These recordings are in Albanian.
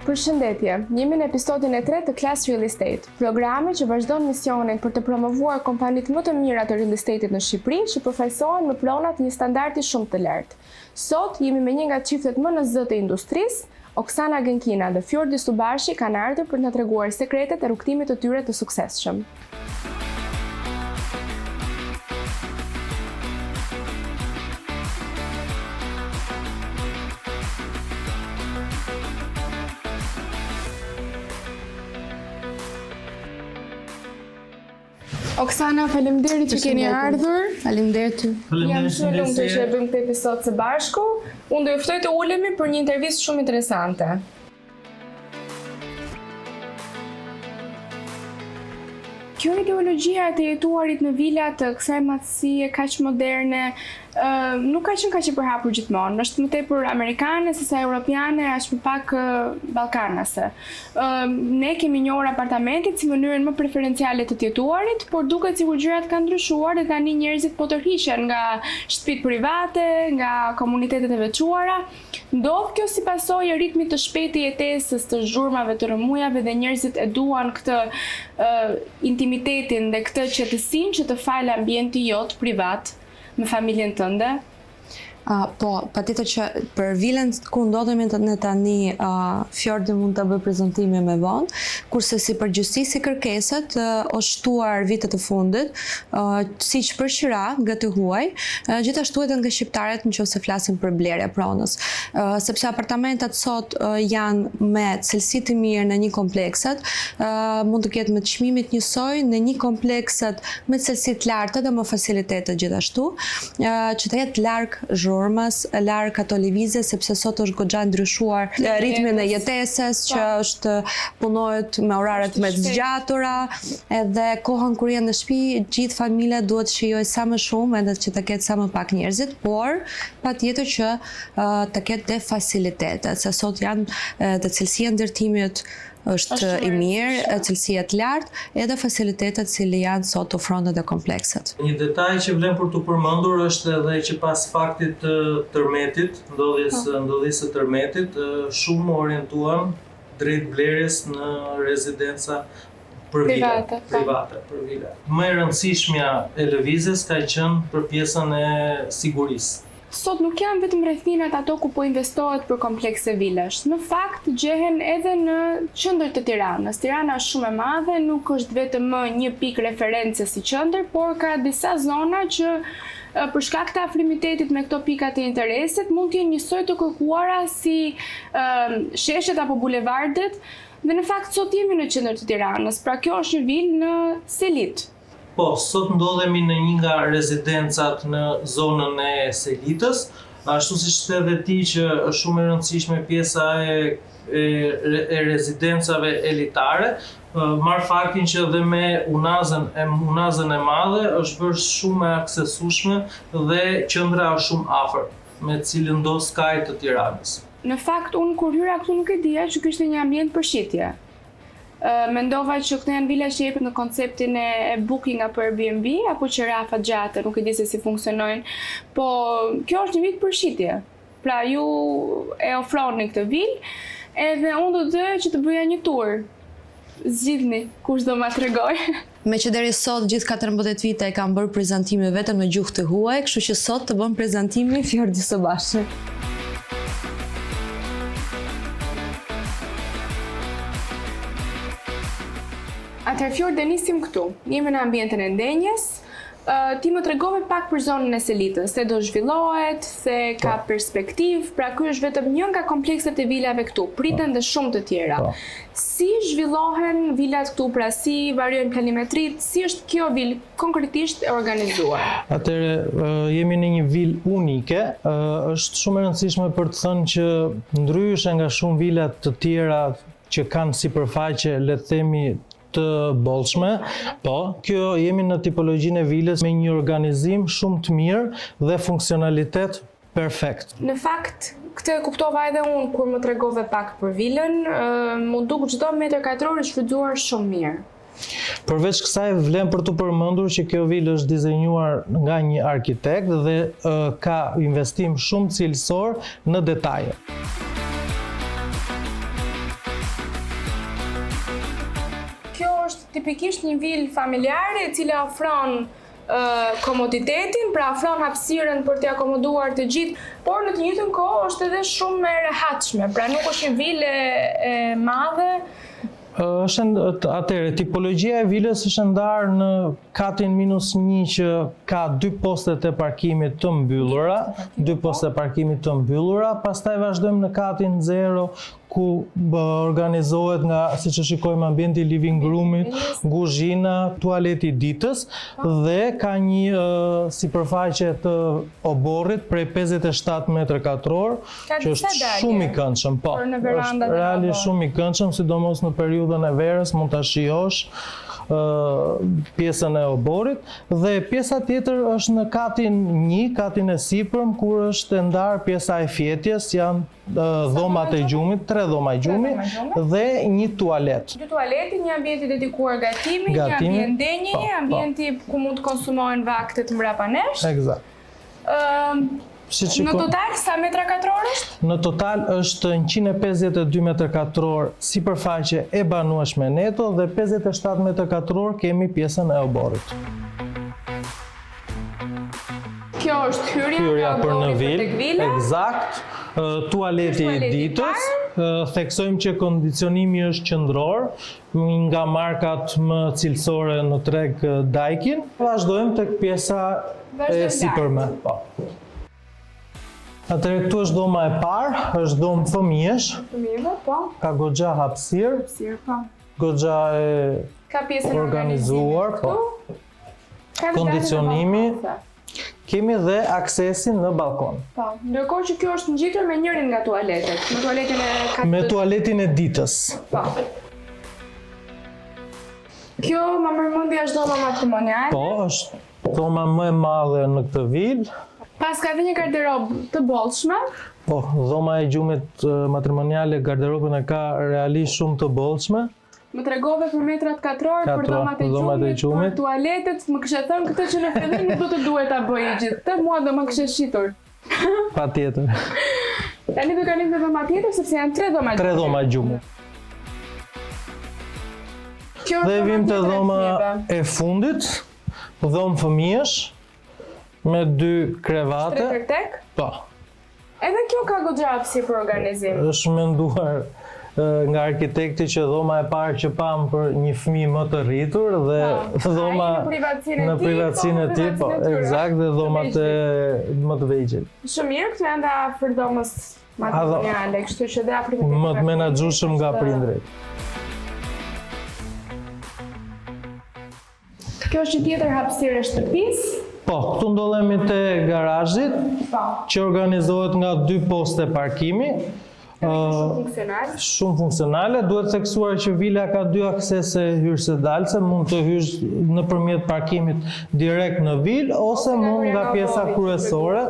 Përshëndetje, jemi në episodin e 3 të Class Real Estate, programi që vazhdon misionin për të promovuar kompanitë më të mira të real estate-it në Shqipëri që përfaqësohen me pronat një standardi shumë të lartë. Sot jemi me një nga çiftet më në zë të industrisë, Oksana Genkina dhe Fjordi Subashi kanë ardhur për të na treguar sekretet e rrugtimit të tyre të suksesshëm. Oksana, faleminderit që keni ardhur. Faleminderit. Jam shumë e lumtur që e bëjmë këtë episod së bashku. Unë do ju ftoj të ulemi për një intervistë shumë interesante. Kjo ideologjia e të jetuarit në vila të kësaj matësie kaq moderne nuk ka qenë kaq e përhapur gjithmonë. Është më tepër amerikane sesa europiane, as më pak ballkanase. Ne kemi njohur apartamentet si mënyrën më preferenciale të jetuarit, por duket sikur gjërat kanë ndryshuar dhe tani njerëzit po tërhiqen nga shtëpitë private, nga komunitetet e veçuara. Ndodh kjo si pasojë e ritmit të shpejtë të jetesës, të zhurmave, të rëmujave dhe njerëzit e duan këtë intimitetin dhe këtë qetësinë që të falë ambienti jot privat me familjen tënde? Po, patjetër që për vilën ku ndodhemi ne tani, Fjordi mund të bëj prezantime me vonë, kurse si përgjithësi si kërkesat është shtuar vitet e fundit, siç për qira nga të huaj, gjithashtu edhe nga shqiptarët nëse flasim për blerje pronës, sepse apartamentet sot janë me cilësi të mirë në një kompleksat, mund të ketë me çmimit njësoj në një kompleksat me cilësi të larta dhe me facilitete gjithashtu, që të jetë larg larg ato lëvizje, sepse sot është goxha ndryshuar ritmin e jetesës që është punohet me oraret më të zgjatura, edhe kohën kur janë në shtëpi, gjithë familja duhet shijojë sa më shumë edhe që të ketë sa më pak njerëzit, por patjetër që të ketë dhe facilitetet, se sot janë të cilësia e ndërtimit është i mirë, cilësia të lartë, edhe facilitetet cili janë sot ofron edhe komplekset. Një detaj që vlen për të përmendur është edhe që pas faktit të tërmetit, ndodhjes së tërmetit, shumë orientuan drejt blerjes në rezidenca për vila, private për vila. Më e rëndësishmja e lëvizjes ka qenë për pjesën e sigurisë. Sot nuk janë vetëm rrethinat ato ku po investohet për komplekse vilash. Në fakt gjehen edhe në qendër të Tiranës. Tirana është shumë e madhe, nuk është vetëm një pikë referencë si qendër, por ka disa zona që për shkak të afrimitetit me këto pika të interesit mund të jenë njësoj të kërkuara si sheshet apo bulevardet, dhe në fakt sot jemi në qendër të Tiranës. Pra kjo është një vilë në Selit. Po, sot ndodhemi në një nga rezidencat në zonën e Selitës, ashtu si që edhe ti që është shumë e rëndësishme pjesa e rezidencave elitare, marr faktin që edhe me unazën e madhe është bërë shumë e aksesueshme dhe qendra është shumë afër, me cilën do skaj të Tiranës. Në fakt, unë kur hyra këtu nuk e dija që kishte një ambient përshitje. Mendova që këto janë vila që jepet në konceptin e booking apo Airbnb apo qirafa gjate, nuk e di se si funksionojnë, po kjo është një vit përshitje. Pra ju e ofroni këtë vilë, edhe unë do të që të bëja një tur. Zgjidhni kush do ma tregoj. Me që deri sot gjithë 14 vite e kam bërë prezantime vetëm në gjuhë të huaj, kështu që sot të bëm prezantimin Fjordi Subashi. Atëherë Fjordi, nisim këtu. Jemi në ambientin e ndenjes. Ti më tregove pak për zonën e Selitës, se do zhvillohet, se ka perspektivë, pra ky është vetëm një nga komplekset e vilave këtu, priten dhe shumë të tjera. Si zhvillohen vilat këtu, pra si variojnë planimetrit, si është kjo vilë konkretisht e organizuar? Atëherë, jemi në një vilë unike, është shumë e rëndësishme për të thënë që ndryshe nga shumë vilat të tjera që kanë sipërfaqe, le të themi, të bollshme, po, kjo jemi në tipologjinë e vilës me një organizim shumë të mirë dhe funksionalitet perfekt. Në fakt, këtë e kuptova edhe unë kur më tregove pak për vilën, më duk çdo metër katror i shfrytzuar shumë mirë. Përveç kësaj vlen për të përmendur që kjo vilë është dizenjuar nga një arkitekt dhe ka investim shumë cilësor në detaje. është tipikisht një vilë familjare e cila ofron komoditetin, pra ofron hapësirën për t'i akomoduar të gjithë, por në të njëjtën kohë është edhe shumë e rehatshme, pra nuk është një vilë e madhe. Atëre, tipologjia e vilës është ndarë në katin -1 që ka 2 postet e parkimit të mbyllura, 2 postet e parkimit të mbyllura, pastaj vazhdojmë në katin 0 ku organizohet nga, siç e shikojmë, ambienti living room-i, kuzhina, tualeti ditës dhe ka një sipërfaqe të oborrit prej 57 m2, që është shumë i këndshëm, po. Është realisht shumë i këndshëm, sidomos në periudhën e verës mund ta shijosh pjesën e oborrit, dhe pjesa tjetër është në katin 1, katin e sipërm, kur është ndarë pjesa e fjetjes, janë dhomat e gjumit, 3 dhoma e gjumit dhe një tualet. 2 tualete, një ambienti dedikuar gatimit, një ambient denje, një ambienti ku mund të konsumohen vaktet mbrapa nesh. Eksakt. Në total, sa metra katror është? Në total është 152 m2 sipërfaqe e banueshme neto dhe 57 m2 kemi pjesën e oborrit. Kjo është hyrja për në vilë, eksakt. Tualeti i ditës, theksojmë që kondicionimi është qendror nga markat më cilësore në treg Daikin. Vazhdojmë tek pjesa e sipërme. Atëherë këtu është dhoma e parë, është dhomë fëmijësh. Fëmijëve, po. Ka goxha hapësirë. Po. Goxha e ka pjesën organizuar, po. Kondicionimi. Kemi dhe aksesin në balkon. Po, ndërkohë që kjo është ngjitur me njërin nga tualetet, me tualetin e katërt. Me tualetin e ditës. Po. Kjo më përmendja është dhoma matrimoniale. Po, është dhoma më e madhe në këtë vilë. Pas ka dhe një garderobë të bollshme. Po, dhoma e gjumit matrimoniale, garderobën e ka realisht shumë të bollshme. Më tregove për metrat katror, për dhomat e gjumit, për tualetet, më kështë thënë këtë që në fillim nuk do të duhet ta bëj gjithë. Të mua do më kështë shitur. Patjetër. Tani do kalim të dhoma tjetër, sepse janë 3 dhoma gjumit. 3 dhoma gjumit. Dhe vim të dhoma e fundit, dhomë fëmijësh, me 2 krevate. 3 për tek? Po. Edhe kjo ka goxha hapësirë për organizim. Është menduar nga arkitekti që dhoma e parë që pam për një fëmijë më të rritur dhe dhoma në privatësinë e tij, po, eksakt, dhe dhomat më të vegjël. Shumë mirë, këtu janë afër dhomës matrimoniale, kështu që dhe afër më të menaxhueshëm nga prindrit. Kjo është një tjetër hapësirë e shtëpisë. Po, këtu ndodhemi te garazhit, që organizohet nga 2 poste parkimi. Shumë funksionale. Duhet theksuar që vila ka 2 aksese hyrëse dalëse, mund të hysh nëpërmjet parkimit direkt në vilë ose mund nga pjesa kryesore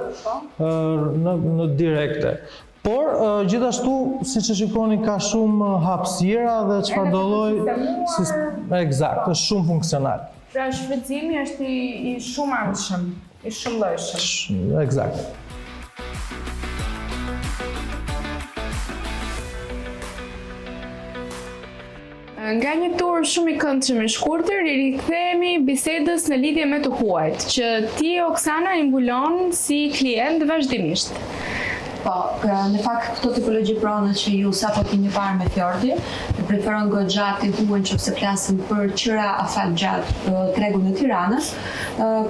në direkte. Por gjithashtu, siç e shikoni, ka shumë hapësira dhe çfarëdo lloj, eksakt, është shumë funksional. Pra shfrytëzimi është i shumë armshëm, i shumë llojshëm. Eksakt. Nga një tur shumë i këndshëm i shkurtër, i rikthehemi bisedës në lidhje me të huajt, që ti, Oksana, i mbulon si klient vazhdimisht. Po, në fakt këto tipologji pronët që ju sapo keni parë me Fjordi, preferon goxhat e huaj nëse flasim për qyra afat gjatë tregut në Tiranës,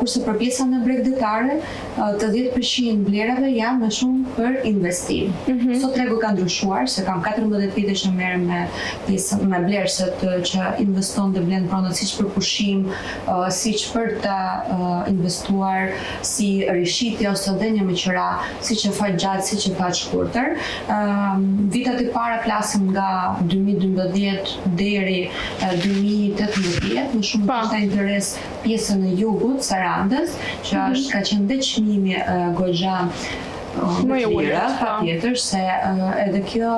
kurse për pjesën e bregdetare, të 10% vlerave janë më shumë për investim. Sot tregu ka ndryshuar, se kam 14 vite që merrem me blerësit që investon dhe blen pronët siç për pushim, siç për ta investuar si rishitje ose dhënie me qyra, siç e fat gjatë, siç e fat shkurtër. Vitet e para flasim nga 2012 deri 2018, më shumë kishte interes pjesën e jugut, Sarandës, që ka qenë dhe çmimi goxha më i ulët, patjetër, se edhe kjo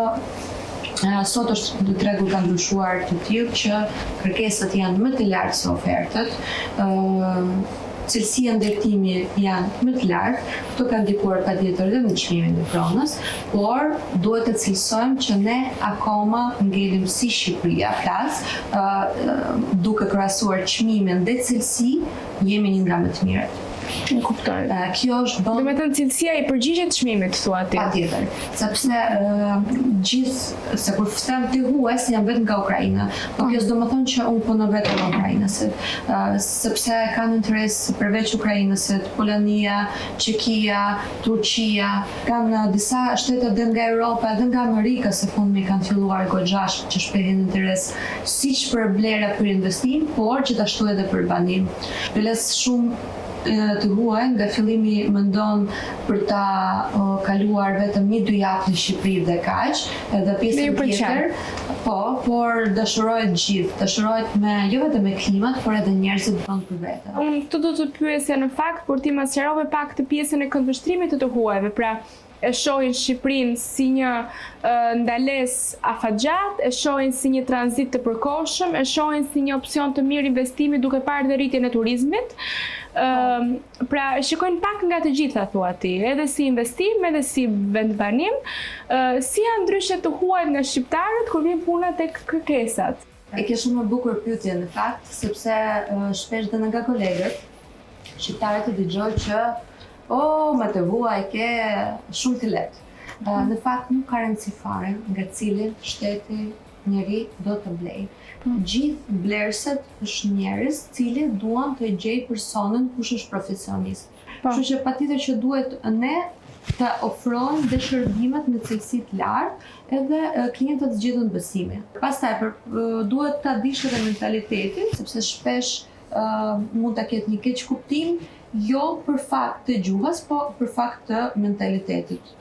sot është tregu ka ndryshuar të tillë që kërkesat janë më të lartë se ofertat. cilësia ndërtimi janë më të lartë, këto kanë ndikuar patjetër edhe në çmimin e pronës, por duhet të cilësojmë që ne akoma ngelim si Shqipëria flas, duke krahasuar çmimin dhe cilësi, jemi një nga më të mirët. Kuptoj. Kjo është Do me thënë cilësia i përgjigjet çmimit, thua ti. Patjetër, sepse gjithë, se kur them ti huaj, janë vetëm nga Ukraina, po kjo s'do të thonë që unë punoj vetëm nga Ukraina, sepse kanë interes përveç Ukrainës, Polonia, Çekia, Turqia, kanë disa shtete edhe nga Europa, edhe nga Amerika, se fundmi kanë filluar goxhash që shprehin interes siç për blera për investim, por gjithashtu edhe për banim. Veles shumë të huaj nga fillimi mendon për ta kaluar vetëm 1-2 javë në Shqipëri dhe kaq, edhe pjesën tjetër, por dashurohet gjithë, dashurohet jo vetëm me klimat, por edhe njerëzit vonë për vete. Unë këtë do të pyesja në fakt, por ti më sqarove pak të pjesën e këndvështrimit të huajve, pra e shohin Shqipërinë si një ndalesë afatgjat, e shohin si një tranzit të përkohshëm, e shohin si një opsion të mirë investimi duke parë dhe rritjen e turizmit. Pra shikojnë pak nga të gjitha, thua ti, edhe si investim, edhe si vendbanim, si janë ndryshe të huajt nga shqiptarët kur vjen puna tek kërkesat. E ke shumë më bukur pyetje në fakt, sepse shpesh dhe nga kolegët shqiptarët e dëgjoj që me të huaj ke shumë të lehtë. Në fakt nuk ka rëndësi fare nga cilin shteti njeri do të blej. Gjithë blerëset është njerëz cili duan të gjej personin kush është profesionist. Kështu që patjetër që duhet ne të ofrojmë dhe shërbimet në cilësi të lartë edhe klientët zgjedhin besimin. Pastaj duhet ta dish edhe mentalitetin, sepse shpesh mund ta ketë një keq kuptim, jo për fakt të gjuhës, po për fakt të mentalitetit.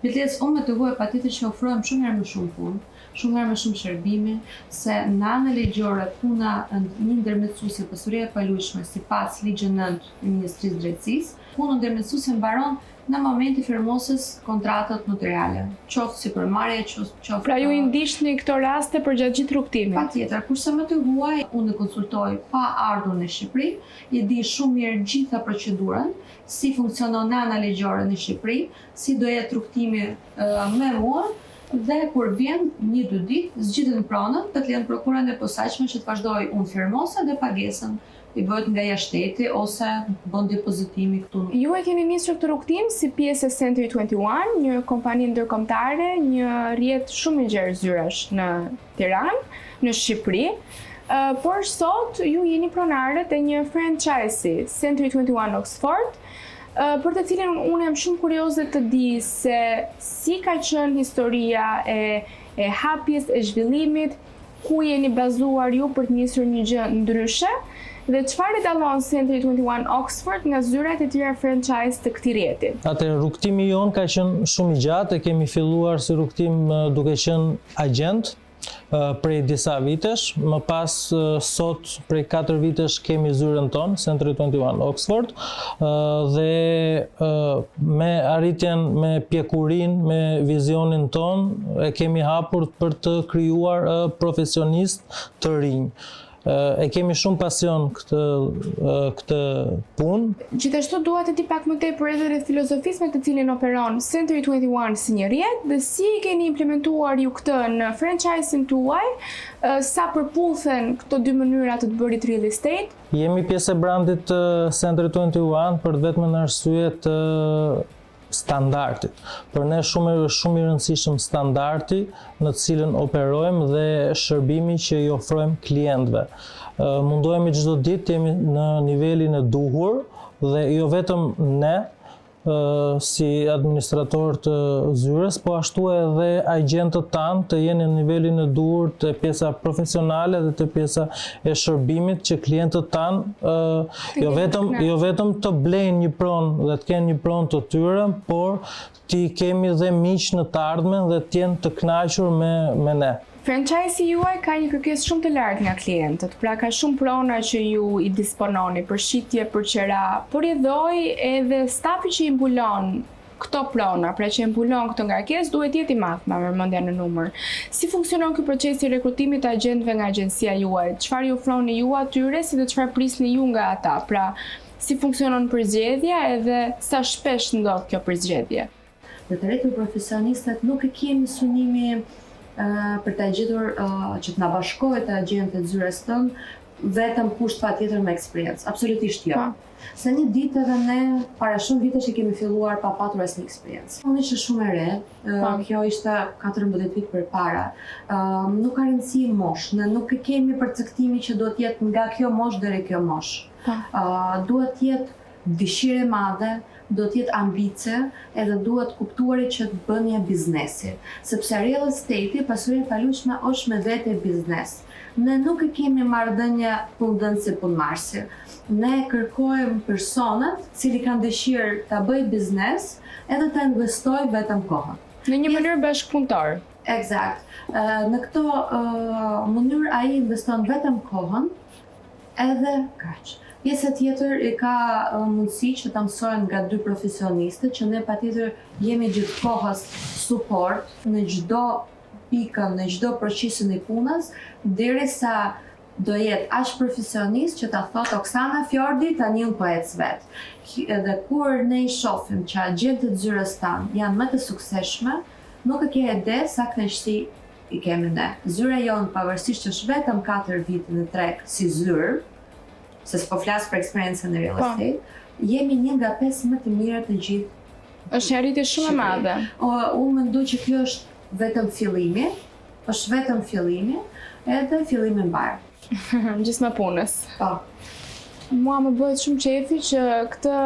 Biles, unë me të huaj patjetër që ofrojmë shumë herë më shumë punë, shumë herë më shumë shërbimi, se në anën ligjore puna një ndërmjetësuesi pasuria e paluajtshme sipas ligjit 9 të Ministrisë Drejtësisë, puna ndërmjetësuesi mbaron në momenti firmosës kontratët notariale, qoftë si përmarrje, qoftë. Pra ju i ndihni këto raste për gjatë gjithë rrugtimit. Patjetër, kurse më të huaj unë konsultoj pa ardhur në Shqipëri, i di shumë mirë gjitha procedurën, si funksionon ana ligjore në Shqipëri, si do jetë rrugtimi me mua, dhe kur vjen 1-2 ditë zgjidhen pronën, të klientë prokurën e posaçme që të vazhdoj unë firmosa dhe pagesën i bëhet nga jashtë shteti ose bën depozitimi këtu. Ju e keni nisur këtë rrugtim si pjesë e Century 21, një kompani ndërkombëtare, një rrjet shumë i gjerë zyrash në Tiranë, në Shqipëri. Por sot ju jeni pronarët e një franchise Century 21 Oxford, për të cilin unë jam shumë kurioze të di se si ka qenë historia e hapjes, e zhvillimit, ku jeni bazuar ju për të nisur një gjë ndryshe, dhe çfarë dallon Century 21 Oxford nga zyrat e tjera franchise të këtij rrjeti? Atëherë rrugtimi jon ka qenë shumë i gjatë, e kemi filluar si rrugtim duke qenë agent prej disa vitesh, më pas sot prej 4 vitesh kemi zyrën tonë, Century 21 Oxford, dhe me arritjen, me pjekurin, me vizionin tonë, e kemi hapur për të krijuar profesionist të rinj. E kemi shumë pasion këtë punë. Gjithashtu dua të di pak më tepër edhe rreth filozofisë me të cilin operon Century 21 si një rrjet dhe si keni implementuar ju këtë në franchise-in tuaj, sa përputhen këto dy mënyra të bërit real estate. Jemi pjesë e brandit Century 21 për vetëm arsye të standardit. Për ne shumë i rëndësishëm standardi në të cilën operojmë dhe shërbimi që i ofrojmë klientëve. Mundohemi çdo ditë jemi në nivelin e duhur dhe jo vetëm ne si administrator të zyrës, po ashtu edhe agentët tanë të jenë në nivelin e duhur të pjesa profesionale dhe të pjesa e shërbimit që klientët tanë jo vetëm të blejnë një pronë dhe të kenë një pronë të tyre, por ti kemi dhe miq në të ardhmen dhe të jenë të kënaqur me ne. Franchise-i juaj ka një kërkesë shumë të lartë nga klientët, pra ka shumë prona që ju i dispononi për shitje, për qera, por edhe edhe stafi që i mbulon këto prona, pra që i mbulon këto ngarkesë, duhet jetë i madh, me vëmendje në numër. Si funksionon ky proces i rekrutimit të agentëve nga agjencia juaj? Çfarë ju ofroni ju atyre, si dhe çfarë prisni ju nga ata? Pra, si funksionon përzgjedhja edhe sa shpesh ndodh kjo përzgjedhje. Dhe të rritur profesionistët nuk e kemi synimi për ta gjetur që të na bashkohet të agentët zyres tënë vetëm kusht patjetër me eksperiencë. Absolutisht jo. Se një ditë edhe ne para shumë vitesh që kemi filluar pa patur asnjë eksperiencë. Unë isha shumë e re, kjo ishte 14 vite përpara. Nuk ka rëndësi moshë, ne nuk e kemi përcaktimi që duhet jetë nga kjo moshë deri kjo moshë. Duhet jetë dëshirë e madhe, do t'jetë ambicie edhe duhet kuptuari që të bënja biznesi. Sepse real estate-i, pasuria e paluajtshme është me vete biznes. Ne nuk e kemi marrëdhënie punëdhënësi punëmarrësi. Ne kërkojmë personat cili kanë dëshirë ta bëjë biznes edhe ta investojë vetëm kohën. Në një mënyrë bashkëpunëtor. Eksakt. Në këto mënyrë ai investon vetëm kohën edhe kaq. Pjesa tjetër e ka mundësi që ta mësojnë nga dy profesionistët që ne patjetër jemi gjithkohës suport në çdo pikën, në çdo procesin e punës, derisa do jetë aq profesionist që ta thotë Oksana Fjordi tani unë po ec vet. Dhe kur ne i shohim që agentët zyres tanë janë më të suksesshme, nuk e ke ide sa kënaqësi i kemi ne. Zyra jonë pavarësisht që është vetëm 4 vite në treg si zyrë, se s'po flas për eksperiencën e real estate, jemi një nga 5 më të mirët në gjithë. Është një arritje shumë e madhe. Unë mendoj që kjo është vetëm fillimi, edhe fillimi mbar. Gjysma punës. Po. Mua më bëhet shumë qefi që këtë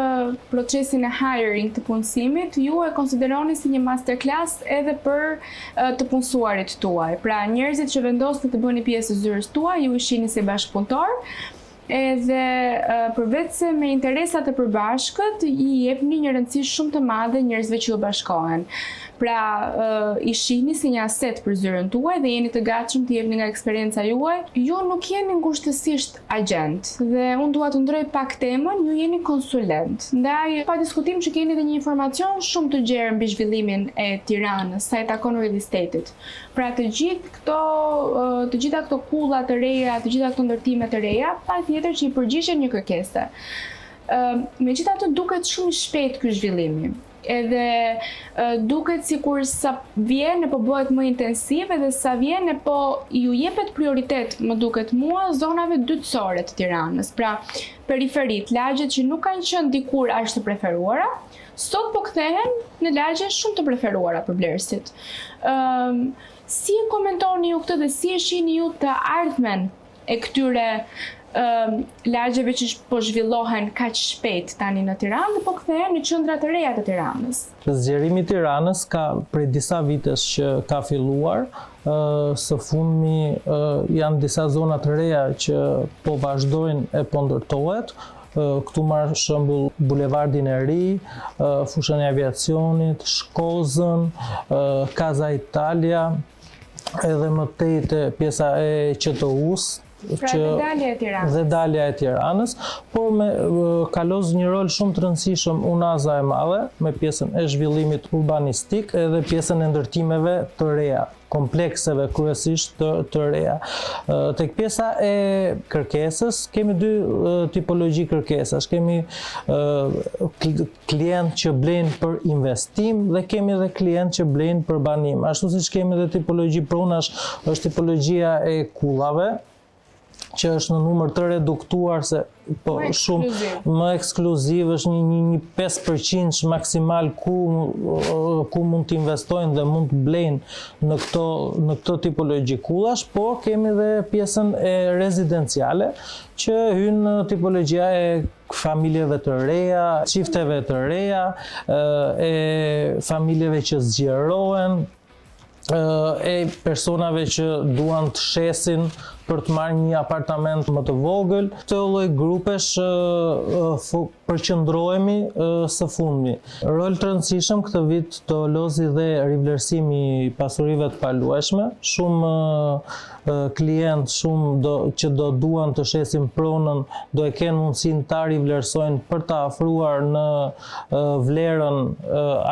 procesin e hiring të punësimit ju e konsideroni si një masterclass edhe për të punësuarit tuaj. Pra njerëzit që vendosni të bëni pjesë të zyrës tuaj, ju i shihni si bashkëpunëtor, edhe përveç se me interesat e përbashkët i jepni një rëndësi shumë të madhe njerëzve që u bashkohen. Pra i shihni si një aset për zyrën tuaj dhe jeni të gatshëm të jepni nga eksperienca juaj. Ju nuk jeni ngushtësisht agent dhe unë dua të ndroj pak temën, ju jeni konsulent. Ndaj pa diskutim që keni edhe një informacion shumë të gjerë mbi zhvillimin e Tiranës sa i takon real estate-it. Pra të gjitha këto kulla të reja, të gjitha këto ndërtime të reja, patjetër që i përgjigjen një kërkese. Megjithatë duket shumë i shpejtë ky zhvillimi. Edhe duket sikur sa vjen e po bëhet më intensiv edhe sa vjen e po ju jepet prioritet, më duket mua, zonave dytësore të Tiranës. Pra periferit, lagjet që nuk kanë qenë dikur aq të preferuara, sot po kthehen në lagje shumë të preferuara për blerësit. Si e komentoni ju këtë dhe si e shihni ju të ardhmen e këtyre lagjeve që po zhvillohen kaq shpejt tani në Tiranë dhe po kthehen në qendra të reja të Tiranës? Zgjerimi i Tiranës ka prej disa vitesh që ka filluar. Së fundmi janë disa zona të reja që po vazhdojnë e po ndërtohet. Këtu marr shembull Bulevardin e Ri, fushën e aviacionit, Shkozën, Casa Italia, edhe më tej te pjesa e QTU-s. Pra dhe dalja e Tiranës, por kalos një rol shumë të rëndësishëm Unaza e Madhe, me pjesën e zhvillimit urbanistik edhe pjesën e ndërtimeve të reja, komplekseve kryesisht të reja. Tek pjesa e kërkesës, kemi dy tipologji kërkesash. Kemi klient që blejnë për investim dhe kemi edhe klient që blejnë për banim. Ashtu siç kemi edhe tipologji pronash, është tipologjia e kullave, që është në numër të reduktuar se po shumë më ekskluziv, është një 5% maksimal ku mund të investojnë dhe mund të blejnë në këto tipologji kullash, por kemi dhe pjesën e rezidenciale që hyn në tipologjia e familjeve të reja, çifteve të reja, e familjeve që zgjerohen, e personave që duan të shesin për të marrë një apartament më të vogël. Këtë lloj grupesh përqendrohemi së fundmi. Rol të rëndësishëm këtë vit do lozi dhe rivlerësimi i pasurive të paluajshme. Shumë klient që do duan të shesin pronën do e kenë mundësinë ta rivlerësojnë për ta afruar në vlerën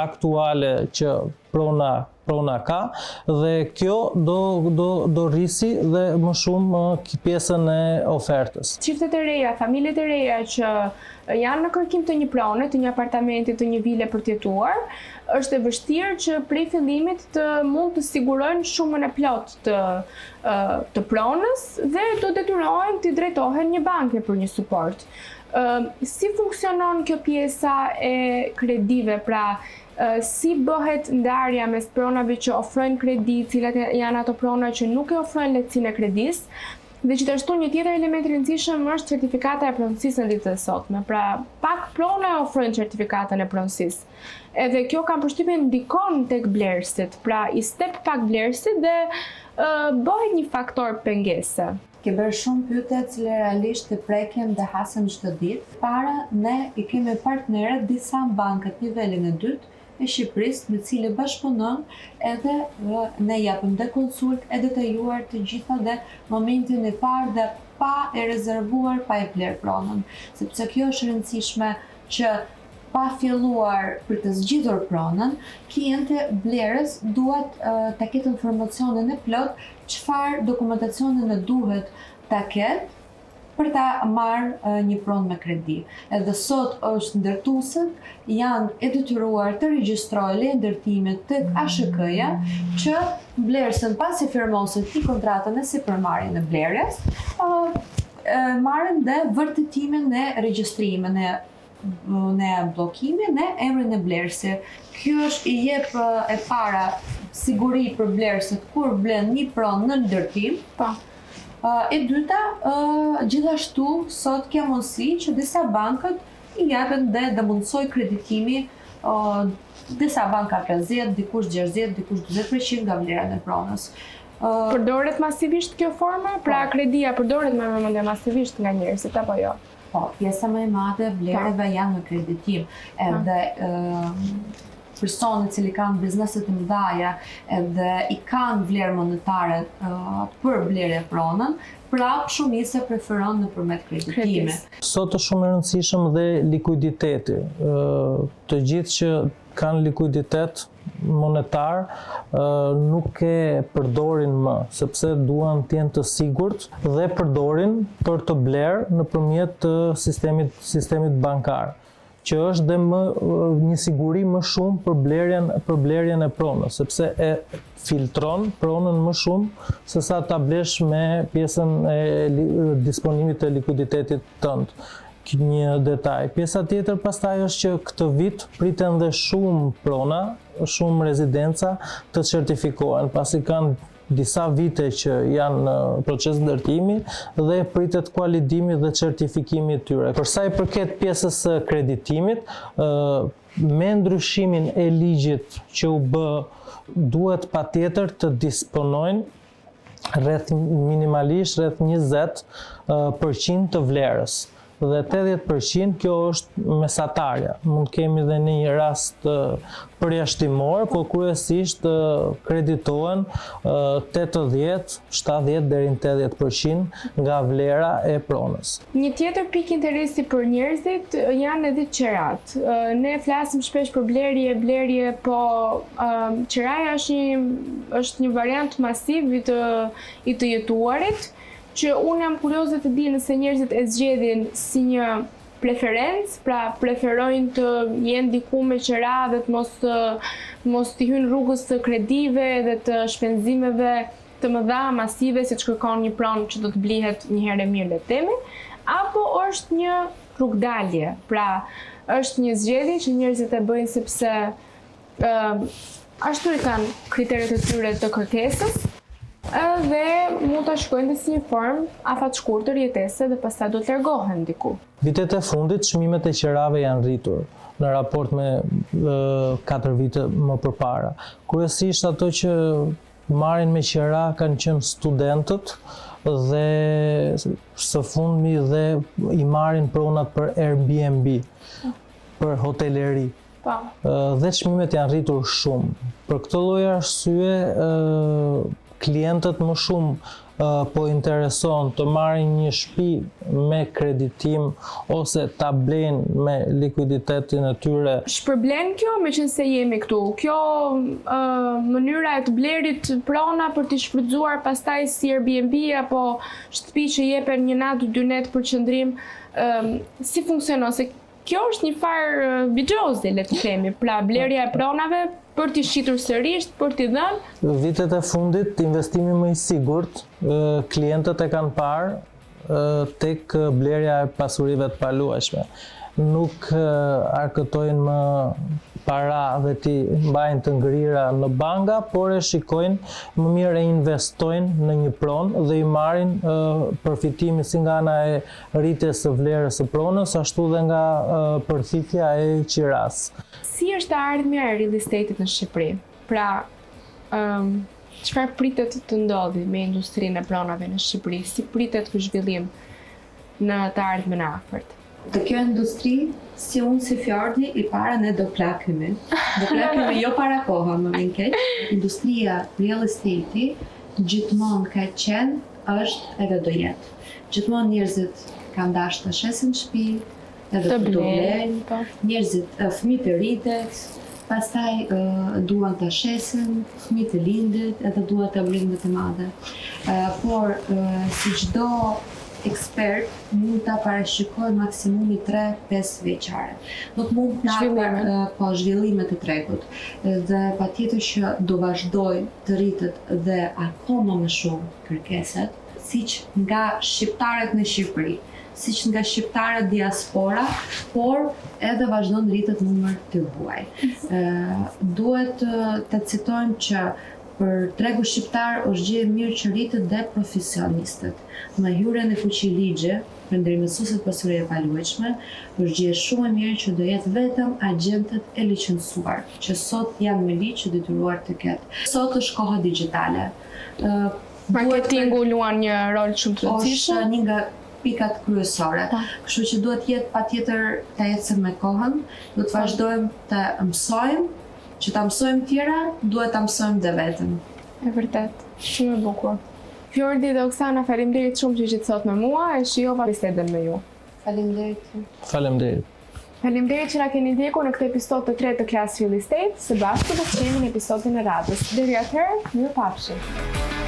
aktuale që prona prona ka dhe kjo do rrisi dhe më shumë pjesën e ofertës. Çiftet e reja, familjet e reja që janë në kërkim të një prone, të një apartamenti, të një vile për të jetuar, është e vështirë që prej fillimit të mund të sigurojnë shumën e plot të pronës dhe do detyrohen të drejtohen një banke për një suport. Si funksionon kjo pjesa e kredive, pra si bëhet ndarja mes pronave që ofrojnë kredi, cilat janë ato prona që nuk e ofrojnë lehtësinë e kredis, dhe gjithashtu një tjetër element i rëndësishëm është certifikata e pronësisë në ditët e sotme. Pra, pak prona ofrojnë certifikatën e pronësisë. Edhe kjo kam përshtypjen ndikon tek blerësit, pra i step pak blerësit dhe bëhet një faktor pengese. Ke bërë shumë pyetje që realisht të prekim dhe hasëm çdo ditë. Para ne i kemi partnerë disa bankët nivelin e dytë e Shqipërisë, me cilë bashkëpunon edhe ne japim dhe konsult edhe të juar të gjitha dhe momentin e parë dhe pa e rezervuar, pa e bler pronën. Sepse kjo është rëndësishme që pa filluar për të zgjidhur pronën, klienti blerës duhet të ketë informacionin e plot çfarë dokumentacionin e duhet ta ketë për ta marrë një pronë me kredi. Edhe sot është ndërtuesit janë e detyruar të regjistrojnë ndërtimet tek ASHK-ja që blerësën pasi firmosin ti kontratën e sipërmarrjen e blerjes, marrin dhe vërtetimin e regjistrimin në bllokimin e emrin e blerësit. Kjo është i jep e para siguri për blerësit kur blen një pronë në ndërtim. E dyta, gjithashtu sot ka mundësi që disa bankët i japen dhe mundsoj kreditimi, disa banka 50, dikush 60, dikush 20% nga vlera e pronës. Përdoret masivisht kjo forma? Pra kredia përdoret me vëmendje masivisht nga njerëzit apo jo? Po, pjesa më e madhe vlerave janë në kreditim, edhe personët që kanë bizneset të mëdha edhe i kanë vlerë monetare për blerje pronën, prapë shumica preferon nëpërmjet kreditimit. Sot është shumë e rëndësishëm dhe likuiditeti. Të gjithë që kanë likuiditet monetar nuk e përdorin më, sepse duan të jenë të sigurt dhe përdorin për të blerë nëpërmjet sistemit bankar, që është dhe një siguri më shumë për blerjen e pronës, sepse e filtron pronën më shumë se sa ta blesh me pjesën e disponimit të likuiditetit tënd. Një detaj. Pjesa tjetër pastaj është që këtë vit priten dhe shumë prona, shumë rezidenca të certifikohen, pasi kanë disa vite që janë në proces ndërtimi dhe pritet kualidimi dhe certifikimi i tyre. Për sa i përket pjesës së kreditimit, me ndryshimin e ligjit që u bë, duhet patjetër të disponojnë minimalisht rreth 20% të vlerës. Dhe 80% kjo është mesatarja. Mund kemi dhe një rast përjashtimor, po kryesisht kreditohen 80, 70 deri në 80% nga vlera e pronës. Një tjetër pikë interesi për njerëzit janë edhe qerat. Ne flasim shpesh për blerje, po qeraja është një variant masiv i të jetuarit, që unë jam kurioze të di nëse njerëzit e zgjedhin si një preferencë, pra preferojnë të jenë diku me qera dhe të mos t'i hynë rrugës të kredive dhe të shpenzimeve të mëdha masive, siç kërkon një pronë që do të blihet një herë e mirë le të themi, apo është një rrugdalje, pra është një zgjedhje që njerëzit e bëjnë sepse ashtu i kanë kriteret e tyre të kërkesës, dhe mund ta shkojnë si një formë afatshkurtër jetese dhe pastaj do të largohen diku. Vitet e fundit çmimet e qerave janë rritur në raport me 4 vite më përpara. Kryesisht ato që marrin me qera kanë qenë studentët dhe së fundmi dhe i marrin pronat për Airbnb, për hoteleri. Dhe çmimet janë rritur shumë. Për këtë lloj arsye klientët më shumë po intereson të marrin një shtëpi me kreditim ose ta blejnë me likuiditetin e tyre. Shpërblen kjo me që se jemi këtu? Kjo mënyra e të blerit prona për të shfrytzuar pastaj si Airbnb apo shtëpi që jepen një natë 2 net për qëndrim, si funksionon? Se kjo është një farë bixhozi, le të themi, pra blerja e pronave për t'i shitur sërish, për t'i dhënë. Vitet e fundit, investimi më i sigurt, klientët e kanë parë tek blerja e pasurive të paluajshme. Nuk arkëtojnë më para dhe ti mbajnë të ngrira në banka, por e shikojnë më mirë e investojnë në një pronë dhe i marrin përfitimi si nga ana e rritjes së vlerës së pronës, ashtu dhe nga përthithja e qiras. Si është ardhmja e real estate-it në Shqipëri? Pra, çfarë pritet të ndodhi me industrinë e pronave në Shqipëri? Si pritet ky zhvillim në të ardhmen e afërt? Të kjo industri, si unë si Fjordi, i para ne do plakemi. Do plakemi jo para koha, më vjen keq. Industria real estate-i gjithmonë ka qenë, është edhe do jetë. Gjithmonë njerëzit kanë dashur të shesin shtëpi, edhe të blejnë, njerëzit, fëmijët e rritet, pastaj duan të shesin, fëmijët e lindit, edhe duan të blejnë më të madhe. Por si çdo ekspert mund ta parashikojë maksimumi 3-5 vjeçare. Nuk mund të zhvillimet e tregut. Dhe patjetër që do vazhdoj të rritet dhe akoma më shumë kërkesat, siç nga shqiptarët në Shqipëri, siç nga shqiptarët diaspora, por edhe vazhdon rritet numër të huaj. Duhet të citojmë që për tregu shqiptar është gjë e mirë që rritet dhe profesionistët. Me hyrjen e fuqiligje për ndërmjetësuesit pasurive paluajshme, është gjë shumë e mirë që do jetë vetëm agjentët e licencuar, që sot janë me ligj që detyruar të ketë. Sot është koha digjitale. Marketingu luan një rol shumë të rëndësishëm. Është një nga pikat kryesore. Kështu që duhet jetë patjetër ta ecëm me kohën, duhet vazhdojmë të mësojmë, që ta mësojmë tjera, duhet ta mësojmë dhe vetëm. E vërtet, shumë e bukur. Fjordi dhe Oksana, faleminderit shumë që ishit sot me mua, e shijova bisedën me ju. Faleminderit. Faleminderit. Faleminderit që na keni ndjekur në këtë episod të tretë të Klas Real Estate, së bashku do të kemi në episodin e radhës. Deri atëherë, mirupafshim.